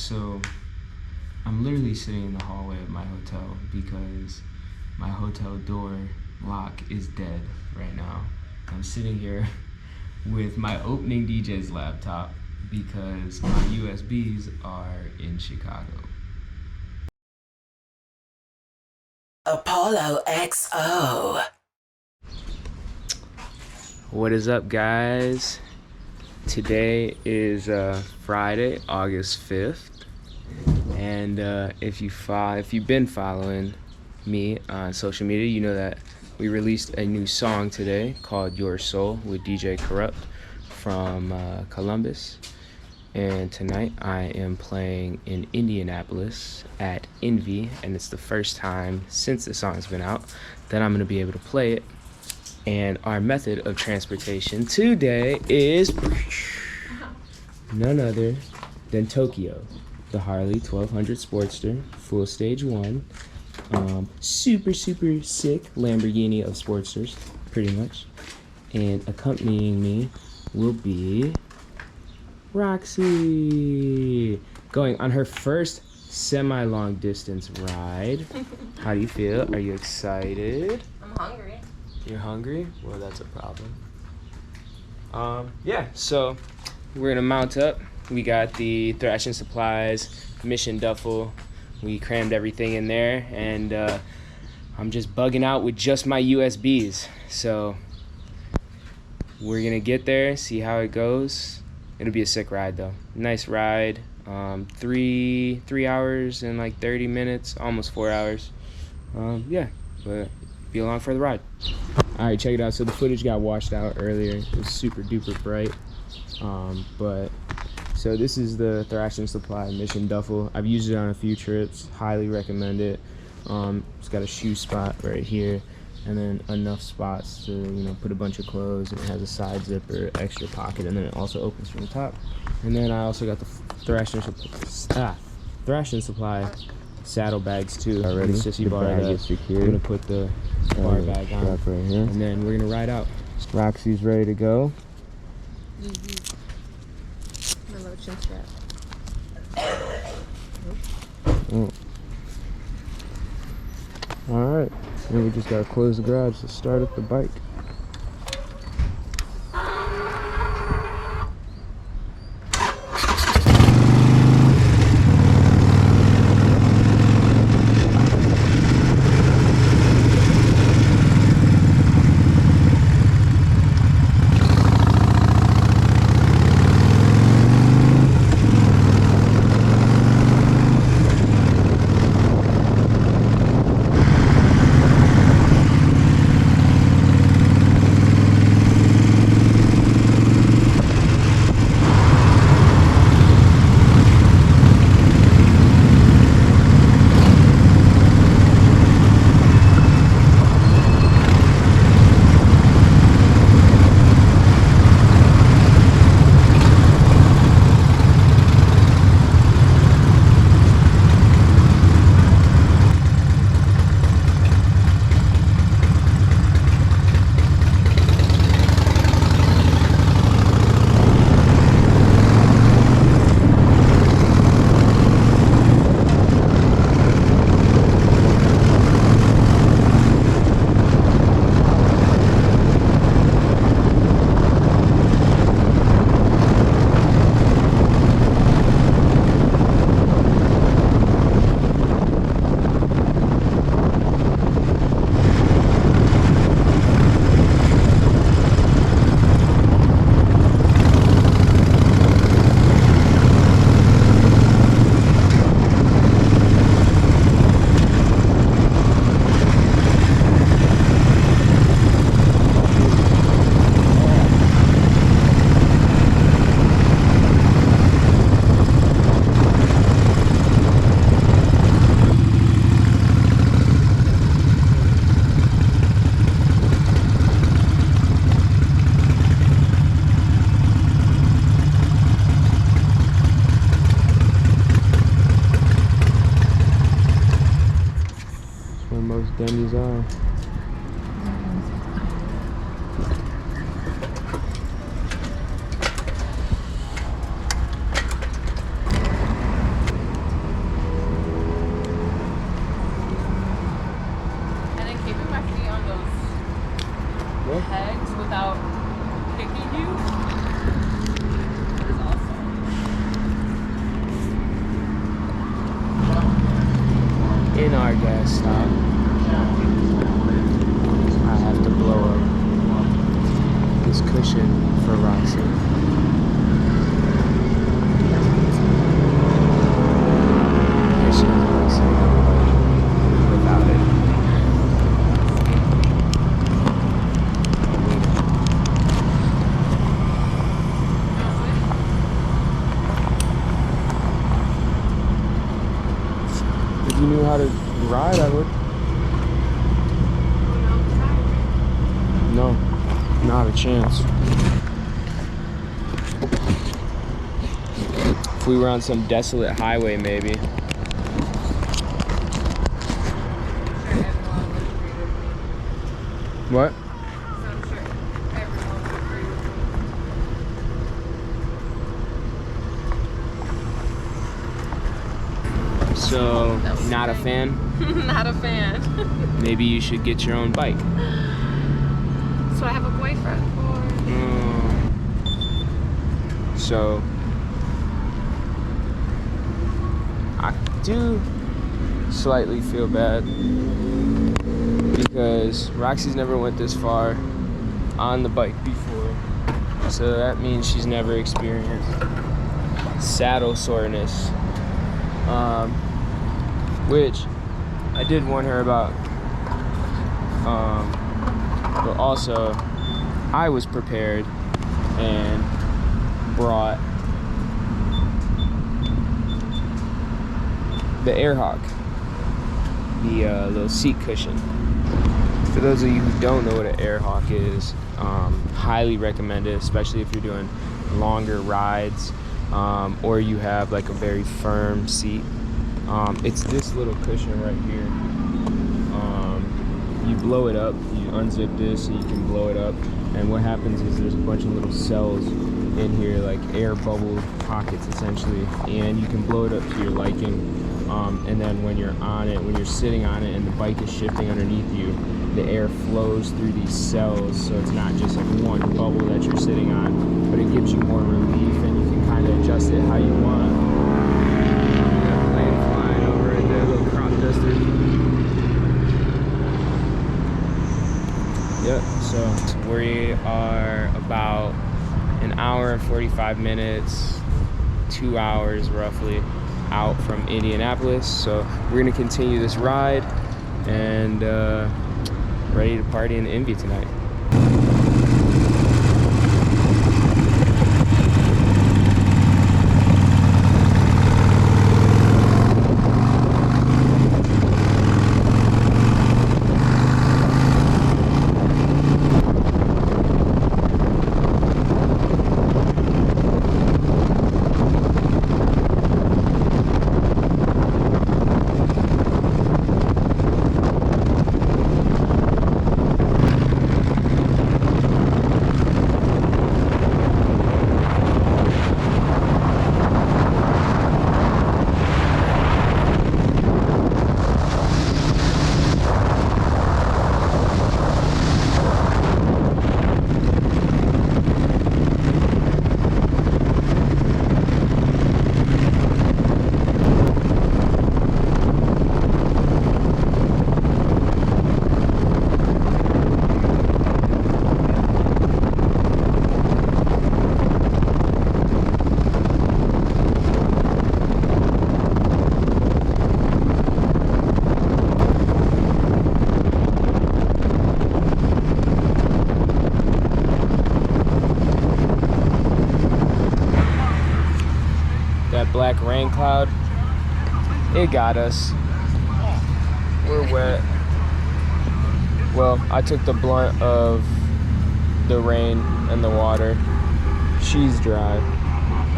So I'm literally sitting in the hallway of my hotel because my hotel door lock is dead right now. I'm sitting here with my opening DJ's laptop because my USBs are in Chicago. Apollo XO. What is up, guys? Today is Friday, August 5th, and if you've been following me on social media, you know that we released a new song today called Your Soul with DJ Corrupt from Columbus. And tonight I am playing in Indianapolis at Indy, and it's the first time since the song's been out that I'm going to be able to play it. And our method of transportation today is none other than Tokyo, the Harley 1200 Sportster, full stage 1. Super sick Lamborghini of Sportsters, pretty much. And accompanying me will be Roxy, going on her first semi-long distance ride. How do you feel? Are you excited? I'm hungry. You're hungry? Well, that's a problem. Yeah, so we're gonna mount up. We got the Thrashing Supplies mission duffel. We crammed everything in there, and I'm just bugging out with just my USBs. So we're gonna get there, see how it goes. It'll be a sick ride though. Nice ride. 3 hours and like 30 minutes, almost 4 hours. Yeah, but be along for the ride. All right, check it out. So the footage got washed out earlier. It was super duper bright. So this is the Thrashing Supply mission duffel. I've used it on a few trips. Highly recommend it. It's got a shoe spot right here, and then enough spots to put a bunch of clothes. And it has a side zipper, extra pocket, and then it also opens from the top. And then I also got the Thrashing Supply saddlebags too. Already, the sissy bar that I'm gonna put the bar bag on right here, and then we're gonna ride out. Roxy's ready to go. My little chin strap. All right, then we just gotta close the garage to start up the bike. Denny's are. in our gas stop. I have to blow up this cushion for Roxy. And she doesn't like sitting on the bike without it. If you knew how to ride, I would. No, not a chance. If we were on some desolate highway, maybe. What? So, not a fan? Not a fan. Maybe you should get your own bike. That's what I have a boyfriend for. So, I do slightly feel bad because Roxy's never went this far on the bike before. So that means she's never experienced saddle soreness. Which I did warn her about. But also, I was prepared and brought the Airhawk, the little seat cushion. For those of you who don't know what an Airhawk is, highly recommend it, especially if you're doing longer rides or you have like a very firm seat. It's this little cushion right here. You blow it up, you unzip this and you can blow it up, and what happens is there's a bunch of little cells in here, like air bubble pockets essentially, and you can blow it up to your liking, and then when you're on it, when you're sitting on it and the bike is shifting underneath you, the air flows through these cells, so it's not just like one bubble that you're sitting on, but it gives you more relief and you can kind of adjust it how you want. Plane flying over right there, little crop duster. Yep, so we are about an hour and 45 minutes, 2 hours roughly, out from Indianapolis. So we're gonna continue this ride and ready to party in Indy tonight. Black rain cloud, it got us. We're wet. Well, I took the blunt of the rain and the water. She's dry,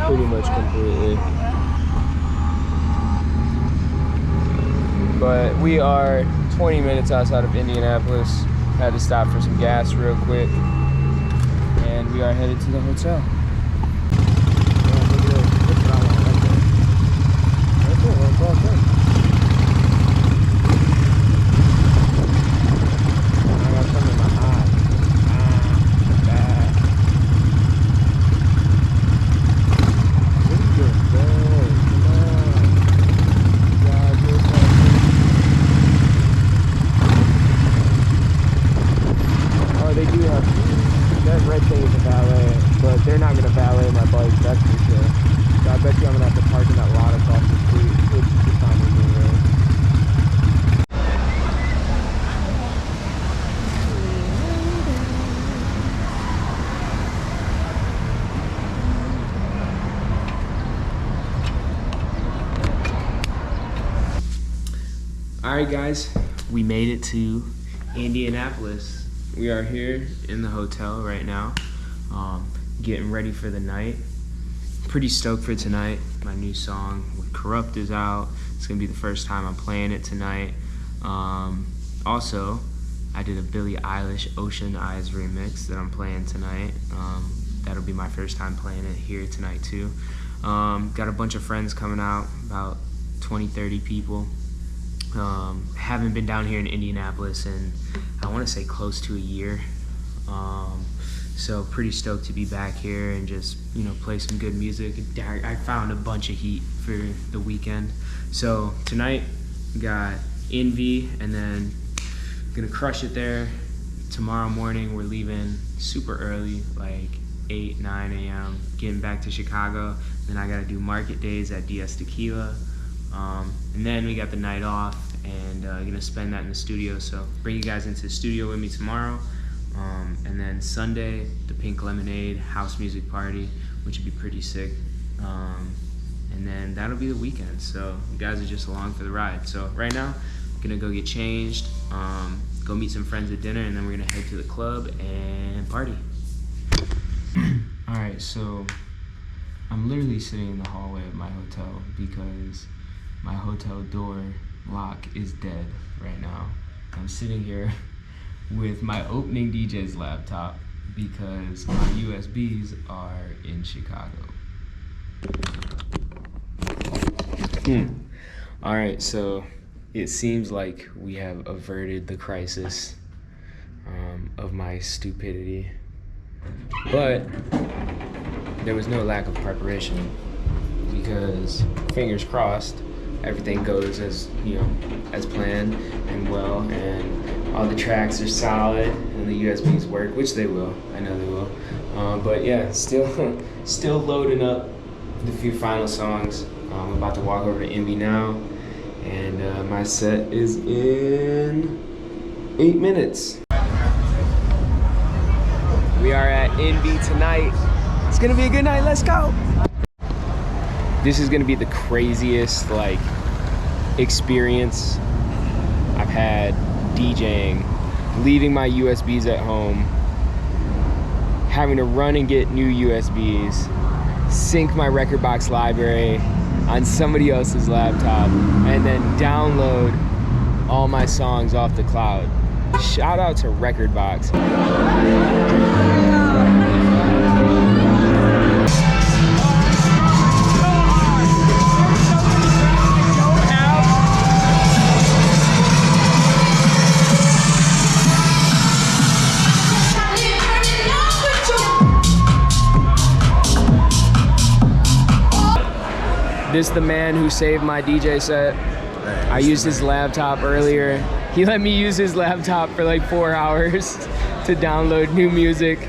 pretty much completely. But we are 20 minutes outside of Indianapolis. Had to stop for some gas real quick. And we are headed to the hotel. All right, guys, we made it to Indianapolis. We are here in the hotel right now, getting ready for the night. Pretty stoked for tonight. My new song with Corrupt is out. It's gonna be the first time I'm playing it tonight. Also, I did a Billie Eilish Ocean Eyes remix that I'm playing tonight. That'll be my first time playing it here tonight too. Got a bunch of friends coming out, about 20-30 people. Haven't been down here in Indianapolis in, I want to say, close to a year. So pretty stoked to be back here and just, you know, play some good music. I found a bunch of heat for the weekend. So tonight we got Indy, and then gonna crush it there. Tomorrow morning we're leaving super early, like 8-9 a.m. getting back to Chicago. Then I gotta do market days at DS Tequila. And then we got the night off, and gonna spend that in the studio. So bring you guys into the studio with me tomorrow. And then Sunday, the Pink Lemonade house music party, which would be pretty sick. And then that'll be the weekend. So you guys are just along for the ride. So right now, I'm gonna go get changed, go meet some friends at dinner, and then we're gonna head to the club and party. All right, so I'm literally sitting in the hallway of my hotel because my hotel door lock is dead right now. I'm sitting here with my opening DJ's laptop because my USBs are in Chicago. All right, so it seems like we have averted the crisis of my stupidity, but there was no lack of preparation because, fingers crossed, everything goes as, you know, as planned and well, and all the tracks are solid and the USBs work, which they will. I know they will. But yeah, still loading up the few final songs. I'm about to walk over to Indy now, and my set is in 8 minutes. We are at Indy tonight. It's gonna be a good night. Let's go. This is gonna be the craziest experience I've had DJing, leaving my USBs at home, having to run and get new USBs, sync my record box library on somebody else's laptop, and then download all my songs off the cloud. Shout out to Rekordbox. This is the man who saved my DJ set. I used his laptop earlier. He let me use his laptop for like 4 hours to download new music.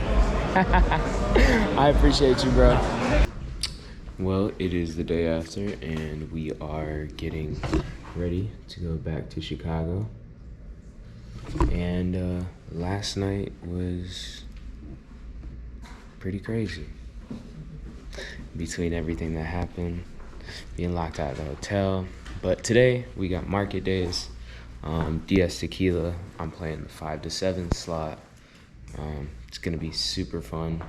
I appreciate you, bro. Well, it is the day after, and we are getting ready to go back to Chicago. And last night was pretty crazy. Between everything that happened, being locked out of the hotel. But today we got market days. DS Tequila, I'm playing the 5 to 7 slot. It's gonna be super fun.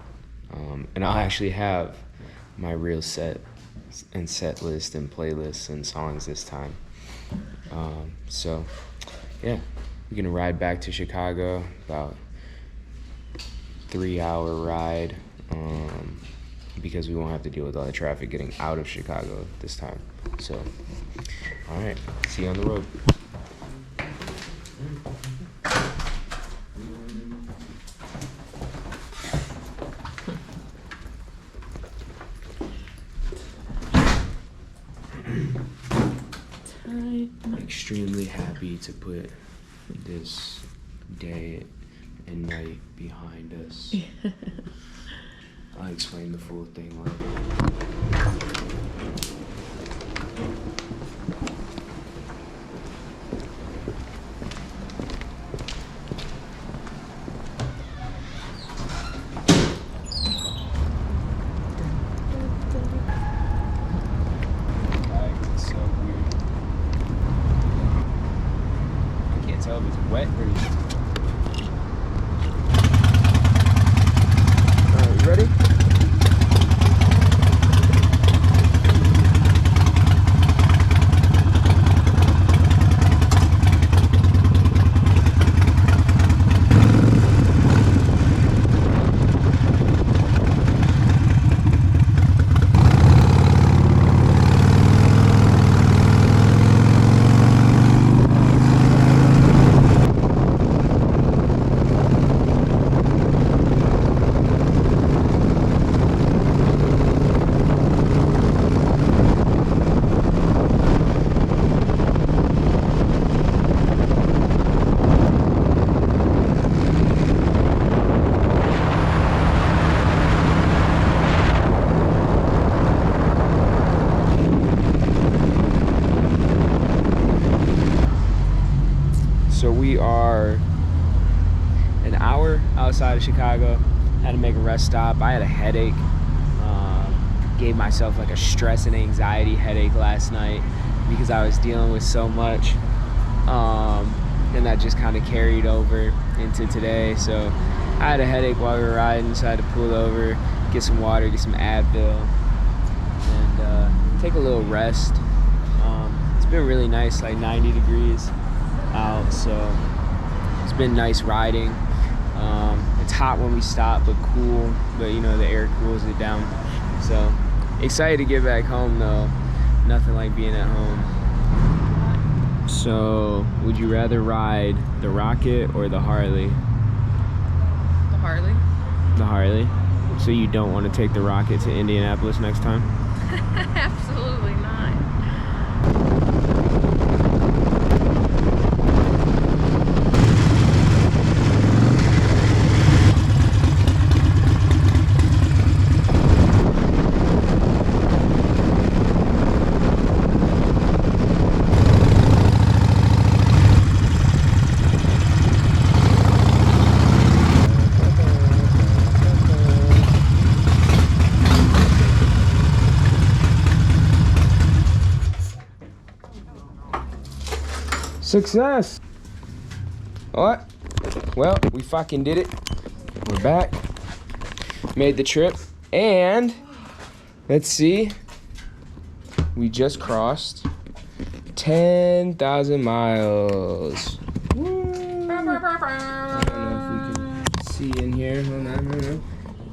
And I'll actually have my real set and set list and playlists and songs this time. So yeah, we're gonna ride back to Chicago, about 3-hour ride. Because we won't have to deal with all the traffic getting out of Chicago this time. So, all right, see you on the road. I'm extremely happy to put this day and night behind us. I'll explain the full thing later. wet or Alright, you ready? So we are an hour outside of Chicago. Had to make a rest stop. I had a headache. Gave myself like a stress and anxiety headache last night because I was dealing with so much. And that just kind of carried over into today. So I had a headache while we were riding, so I had to pull over, get some water, get some Advil, and take a little rest. It's been really nice, like 90 degrees out, so it's been nice riding. It's hot when we stop, but cool, but you know, the air cools it down. So excited to get back home though. Nothing like being at home. So would you rather ride the Rocket or the Harley? The Harley. The Harley? So you don't want to take the Rocket to Indianapolis next time? Absolutely not. Success! What? Well, we fucking did it. We're back. Made the trip. And let's see. We just crossed 10,000 miles. Woo. I don't know if we can see in here. Hold on.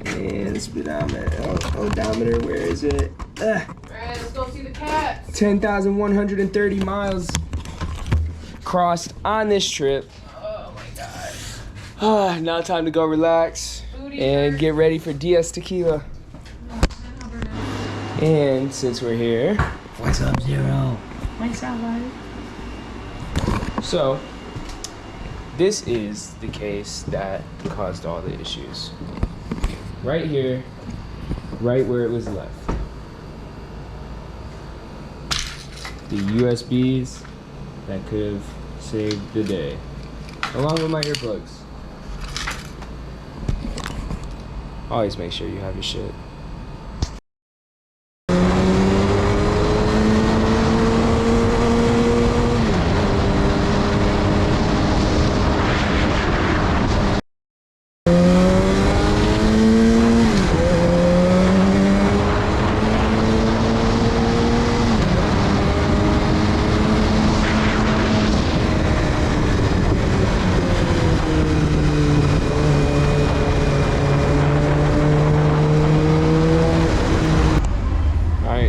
And the speedometer. Odometer, where is it? Alright, let's go see the cats. 10,130 miles crossed on this trip. Oh my god. Now time to go relax and get ready for DS Tequila. And since we're here, what's up, Zero? What's up, buddy? So, this is the case that caused all the issues. Right here, right where it was left. The USBs that could have saved the day, along with my earplugs. Always make sure you have your shit.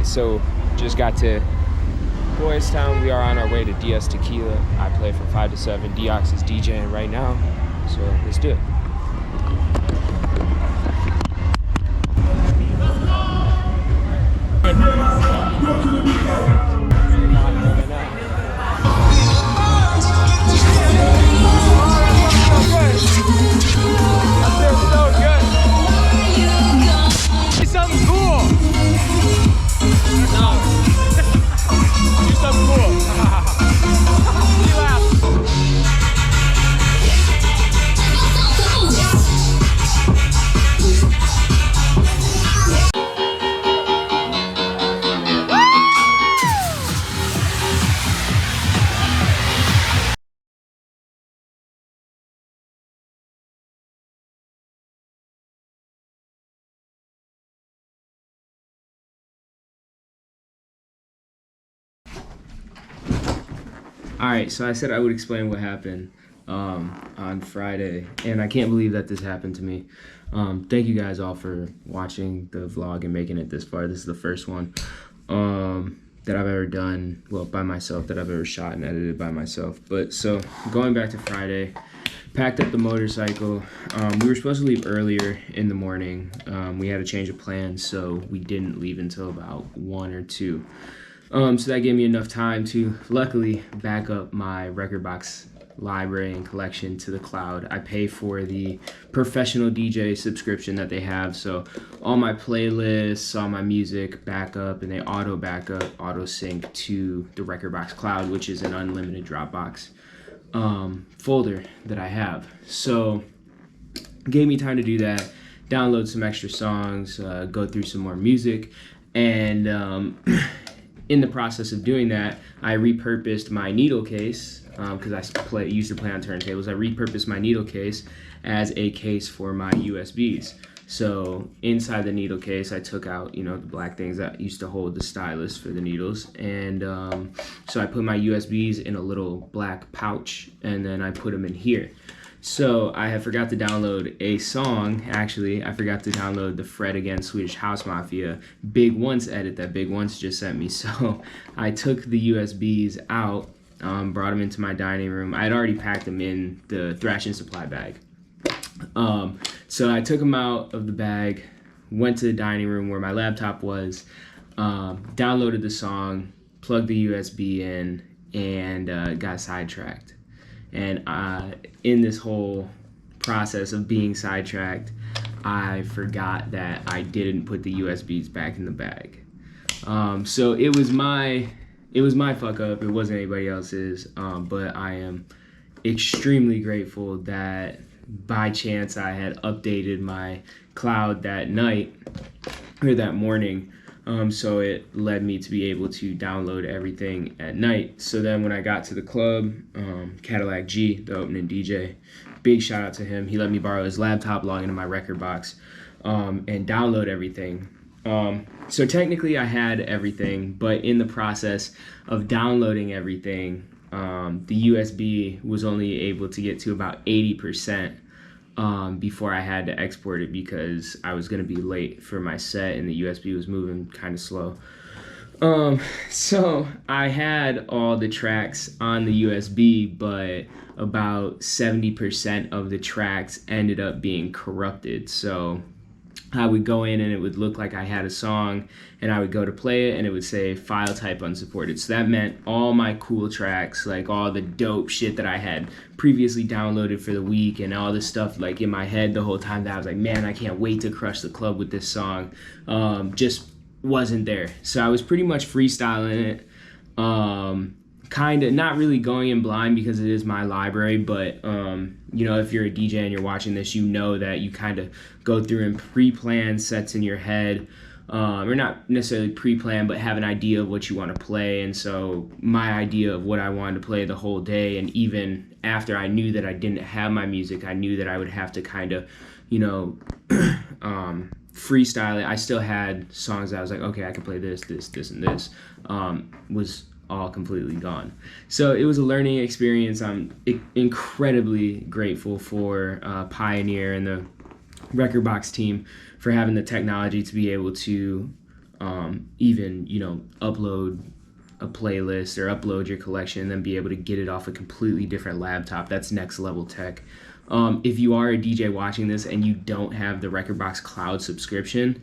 So just got to Boys Town. We are on our way to DS Tequila. I play from 5 to 7. Deox is DJing right now. So let's do it. All right, so I said I would explain what happened on Friday, and I can't believe that this happened to me. Thank you guys all for watching the vlog and making it this far. This is the first one that I've ever done, well, by myself, that I've ever shot and edited by myself. But so going back to Friday, packed up the motorcycle. We were supposed to leave earlier in the morning. We had a change of plans, so we didn't leave until about 1 or 2. So that gave me enough time to luckily back up my record box library and collection to the cloud. I pay for the professional DJ subscription that they have, so all my playlists, all my music back up, and they auto sync to the record box cloud, which is an unlimited Dropbox folder that I have. So gave me time to do that, download some extra songs, go through some more music, and in the process of doing that, I repurposed my needle case, because I used to play on turntables. I repurposed my needle case as a case for my USBs. So inside the needle case, I took out, the black things that used to hold the stylus for the needles. And so I put my USBs in a little black pouch, and then I put them in here. So I had forgot to download a song. Actually, I forgot to download the Fred Again Swedish House Mafia Big Once edit that Big Once just sent me. So I took the USBs out, brought them into my dining room. I had already packed them in the Thrash and Supply bag. So I took them out of the bag, went to the dining room where my laptop was, downloaded the song, plugged the USB in, and got sidetracked. And in this whole process of being sidetracked, I forgot that I didn't put the USBs back in the bag. So it was my fuck up. It wasn't anybody else's. But I am extremely grateful that by chance I had updated my cloud that night or that morning. So it led me to be able to download everything at night. So then when I got to the club, Cadillac G, the opening DJ, big shout out to him. He let me borrow his laptop, log into my record box, and download everything. So technically I had everything, but in the process of downloading everything, the USB was only able to get to about 80%. Before I had to export it because I was going to be late for my set and the USB was moving kind of slow. So I had all the tracks on the USB, but about 70% of the tracks ended up being corrupted. So I would go in and it would look like I had a song, and I would go to play it and it would say file type unsupported. So that meant all my cool tracks, like all the dope shit that I had previously downloaded for the week and all this stuff like in my head the whole time that I was like, man, I can't wait to crush the club with this song, just wasn't there. So I was pretty much freestyling it, kind of not really going in blind because it is my library, but if you're a DJ and you're watching this, you know that you kind of go through and pre-plan sets in your head, or not necessarily pre-plan, but have an idea of what you want to play. And so my idea of what I wanted to play the whole day, and even after I knew that I didn't have my music, I knew that I would have to kind of freestyle it. I still had songs that I was like, okay, I can play this, and this, was all completely gone. So it was a learning experience. I'm incredibly grateful for Pioneer and the Record Box team for having the technology to be able to even upload a playlist or upload your collection and then be able to get it off a completely different laptop. That's next level tech. If you are a DJ watching this and you don't have the Record Box Cloud subscription,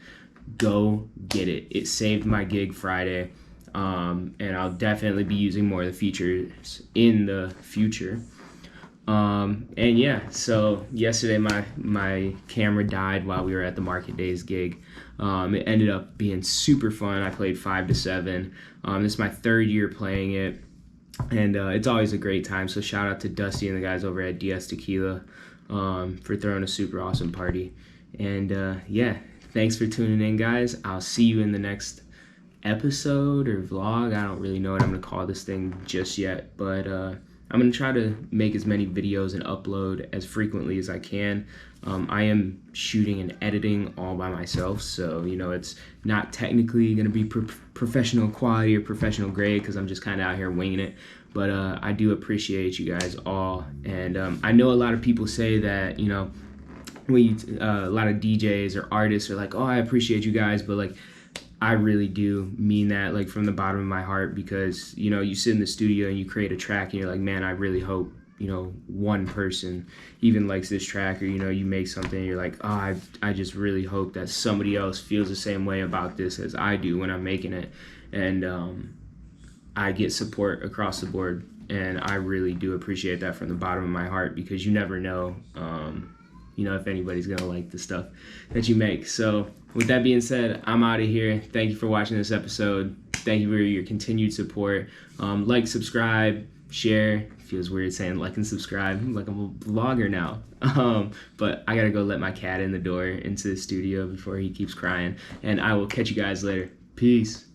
go get it. It saved my gig Friday. And I'll definitely be using more of the features in the future. And yeah, so yesterday my camera died while we were at the Market Days gig. It ended up being super fun. I played 5 to 7. This is my 3rd year playing it, and it's always a great time. So shout out to Dusty and the guys over at DS Tequila for throwing a super awesome party. And yeah, thanks for tuning in, guys. I'll see you in the next episode or vlog. I don't really know what I'm gonna call this thing just yet, but I'm gonna try to make as many videos and upload as frequently as I can. I am shooting and editing all by myself, so it's not technically gonna be professional quality or professional grade because I'm just kind of out here winging it. But I do appreciate you guys all, and I know a lot of people say that a lot of DJs or artists are like, oh, I appreciate you guys, but like, I really do mean that, like, from the bottom of my heart, because you sit in the studio and you create a track and you're like, man, I really hope one person even likes this track, or you make something and you're like, oh, I just really hope that somebody else feels the same way about this as I do when I'm making it. And I get support across the board, and I really do appreciate that from the bottom of my heart, because you never know if anybody's gonna like the stuff that you make. So with that being said, I'm out of here. Thank you for watching this episode. Thank you for your continued support. Like, subscribe, share. Feels weird saying like and subscribe, like I'm a vlogger now. But I gotta go let my cat in the door into the studio before he keeps crying, and I will catch you guys later. Peace.